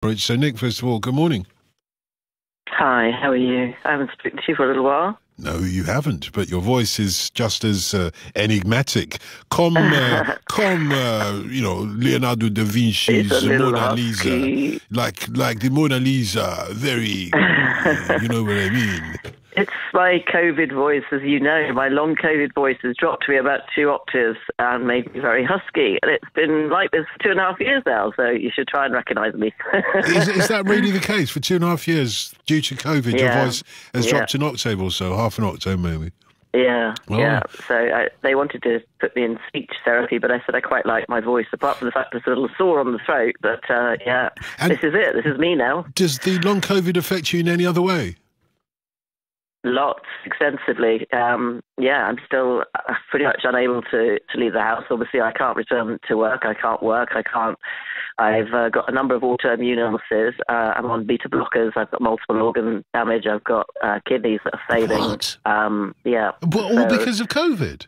Right, so Nick, first of all, good morning. Hi, how are you? I haven't spoken to you for a little while. No, you haven't, but your voice is just as enigmatic. Comme, Leonardo da Vinci's Mona Lisa. Like the Mona Lisa, very, you know what I mean. It's my COVID voice, as you know. My long COVID voice has dropped to me about 2 octaves and made me very husky. And it's been like this for 2.5 years now, so you should try and recognise me. Is that really the case? For 2.5 years, due to COVID, your voice has dropped an octave or so, half an octave maybe? Yeah. So they wanted to put me in speech therapy, but I said I quite like my voice, apart from the fact it's a little sore on the throat. But this is it. This is me now. Does the long COVID affect you in any other way? Lots, extensively. I'm still pretty much unable to leave the house. Obviously, I can't return to work. I can't work. I've got a number of autoimmune illnesses. I'm on beta blockers. I've got multiple organ damage. I've got kidneys that are failing. What? But all because of COVID?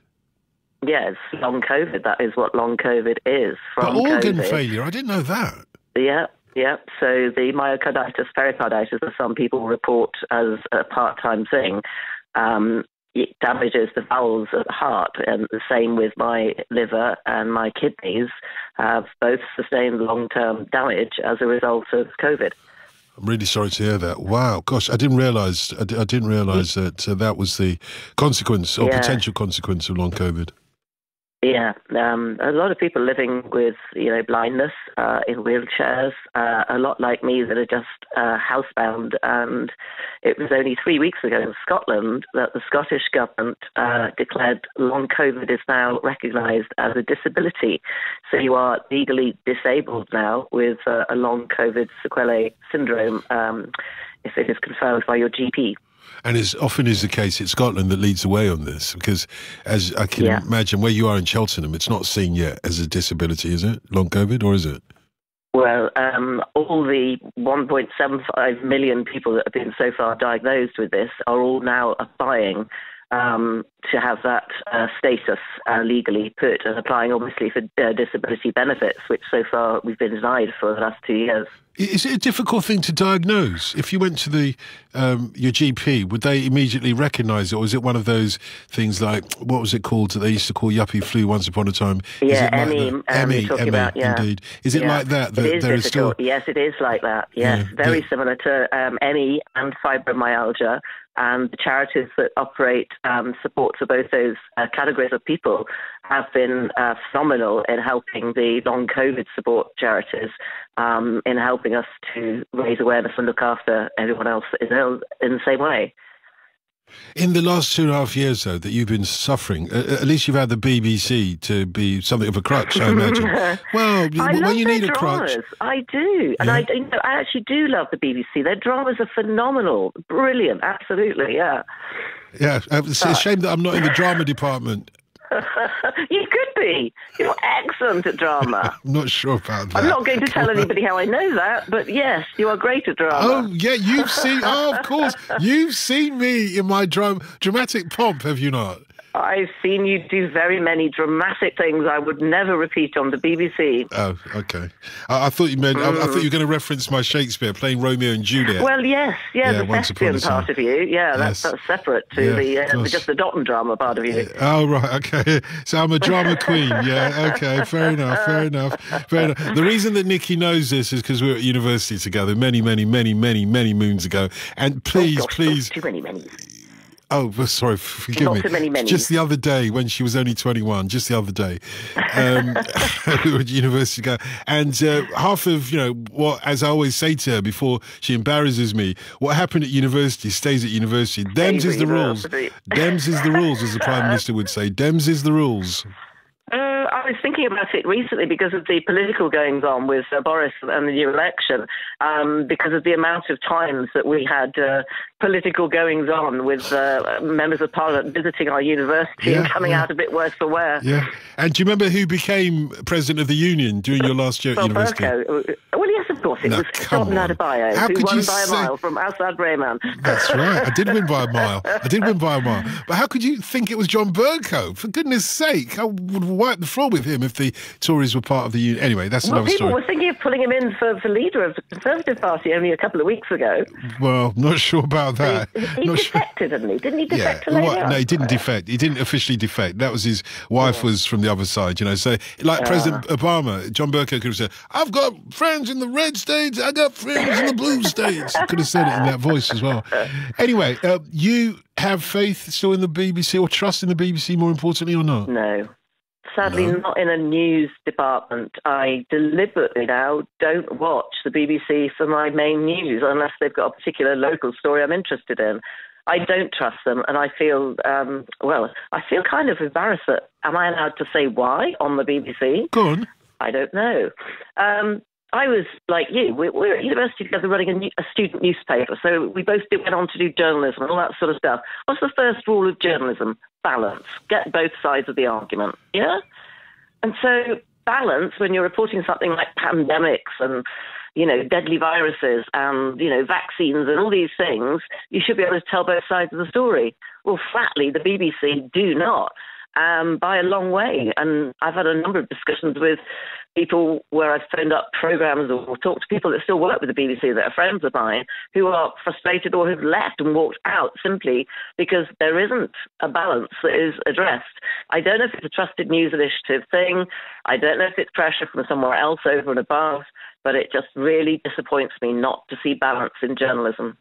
Yeah, it's long COVID. That is what long COVID is. But organ failure? I didn't know that. Yeah, so the myocarditis, pericarditis, as some people report as a part-time thing, it damages the valves of the heart, and the same with my liver and my kidneys have both sustained long-term damage as a result of COVID. I'm really sorry to hear that. Wow, gosh, I didn't realise that that was the consequence or potential consequence of long COVID. Yeah, a lot of people living with, blindness in wheelchairs, a lot like me that are just housebound. And it was only 3 weeks ago in Scotland that the Scottish government declared long COVID is now recognised as a disability. So you are legally disabled now with a long COVID sequelae syndrome if it is confirmed by your GP. And it often is the case, it's Scotland that leads the way on this, because as I can imagine, where you are in Cheltenham, it's not seen yet as a disability, is it? Long COVID, or is it? Well, all the 1.75 million people that have been so far diagnosed with this are all now applying to have that status legally put, and applying obviously for disability benefits, which so far we've been denied for the last 2 years. Is it a difficult thing to diagnose? If you went to the your GP, would they immediately recognise it, or is it one of those things like, what was it called that they used to call yuppie flu once upon a time? Yeah, ME, talking about, indeed. Is it like that? It is difficult. Yes, it is like that. Yes, very similar to ME and fibromyalgia. And the charities that operate support for both those categories of people have been phenomenal in helping the long COVID support charities, in helping us to raise awareness and look after everyone else that is ill in the same way. In the last 2.5 years, though, that you've been suffering, at least you've had the BBC to be something of a crutch, I imagine. Well, when you need a crutch. I do. And I actually do love the BBC. Their dramas are phenomenal. Brilliant. Absolutely, yeah. Yeah, it's a shame that I'm not in the drama department. You could be. You're excellent at drama. I'm not sure about that. I'm not going to tell anybody how I know that, but yes, you are great at drama. Oh, yeah, you've seen... Oh, of course. You've seen me in my dramatic pomp, have you not? I've seen you do very many dramatic things I would never repeat on the BBC. Oh, okay. I thought you meant... I thought you were going to reference my Shakespeare playing Romeo and Juliet. Well, yes, the thespian part of you. Yeah, that's separate to just the Dotun drama part of you. Oh, right, okay. So I'm a drama queen. Yeah, okay, fair enough. The reason that Nikki knows this is because we were at university together many moons ago. And please... Too many. Oh, sorry, forgive me. Not so many. Just the other day, when she was only 21, just the other day, we were at university together, and half of, what, as I always say to her before she embarrasses me, what happened at university stays at university. Dems is the rules. Dems is the rules, as the Prime Minister would say. Dems is the rules. I was thinking about it recently because of the political goings on with Boris and the new election, because of the amount of times that we had political goings on with members of Parliament visiting our university and coming out a bit worse for wear. Yeah. And do you remember who became President of the Union during your last year at university? Well, yes, of course. It was Dotun Adebayo, who won by a mile from Assad Rehman. That's right. I did win by a mile. But how could you think it was John Bercow? For goodness sake, I would wipe the floor with with him if the Tories were part of the union. Anyway, that's another story. People were thinking of putting him in for leader of the Conservative Party only a couple of weeks ago. Well, not sure about that. He defected, didn't he? Didn't he defect to Labour? No, he didn't defect. He didn't officially defect. That was his wife was from the other side, you know. So, like President Obama, John Burko could have said, I've got friends in the red states, I got friends in the blue states. He could have said it in that voice as well. Anyway, you have faith still in the BBC, or trust in the BBC more importantly, or not? No. Sadly, not in a news department. I deliberately now don't watch the BBC for my main news unless they've got a particular local story I'm interested in. I don't trust them, and I feel, I feel kind of embarrassed that, am I allowed to say why on the BBC? Go on. I don't know. I was like you. We're at university together running a student newspaper, so we both went on to do journalism and all that sort of stuff. What's the first rule of journalism? Balance. Get both sides of the argument. Yeah? And so balance, when you're reporting something like pandemics and, you know, deadly viruses and, you know, vaccines and all these things, you should be able to tell both sides of the story. Well, flatly, the BBC do not. By a long way. And I've had a number of discussions with people where I've phoned up programmes or talked to people that still work with the BBC that are friends of mine who are frustrated or have left and walked out simply because there isn't a balance that is addressed. I don't know if it's a trusted news initiative thing. I don't know if it's pressure from somewhere else over and above, but it just really disappoints me not to see balance in journalism.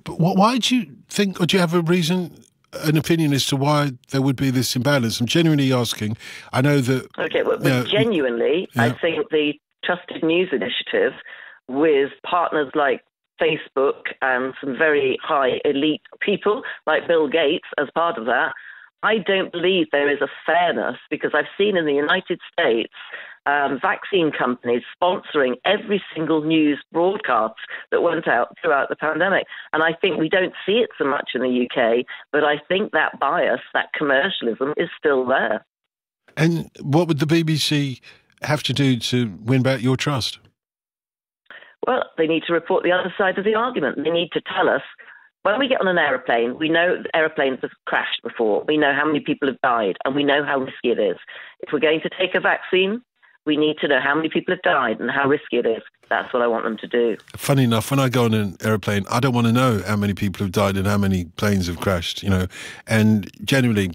But why do you think, or do you have a reason, an opinion as to why there would be this imbalance? I'm genuinely asking. I know that... Okay, but genuinely, I think the Trusted News Initiative, with partners like Facebook and some very high elite people like Bill Gates as part of that, I don't believe there is a fairness, because I've seen in the United States vaccine companies sponsoring every single news broadcast that went out throughout the pandemic. And I think we don't see it so much in the UK, but I think that bias, that commercialism is still there. And what would the BBC have to do to win back your trust? Well, they need to report the other side of the argument. They need to tell us, when we get on an aeroplane, we know aeroplanes have crashed before. We know how many people have died, and we know how risky it is. If we're going to take a vaccine, we need to know how many people have died and how risky it is. That's what I want them to do. Funny enough, when I go on an aeroplane, I don't want to know how many people have died and how many planes have crashed, you know. And genuinely,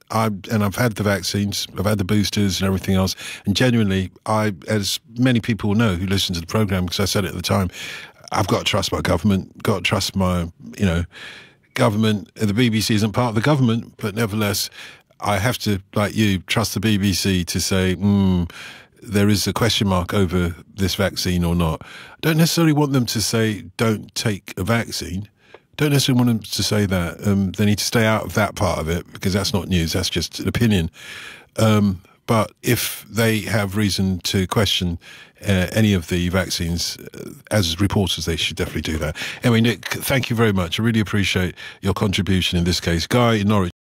I've had the vaccines, I've had the boosters and everything else, and genuinely, as many people know who listen to the programme, because I said it at the time, I've got to trust my government, got to trust my, you know, government. The BBC isn't part of the government, but nevertheless, I have to, like you, trust the BBC to say, there is a question mark over this vaccine or not. I don't necessarily want them to say, don't take a vaccine. Don't necessarily want them to say that. They need to stay out of that part of it, because that's not news, that's just an opinion. But if they have reason to question any of the vaccines, as reporters, they should definitely do that. Anyway, Nick, thank you very much. I really appreciate your contribution in this case. Guy in Norwich.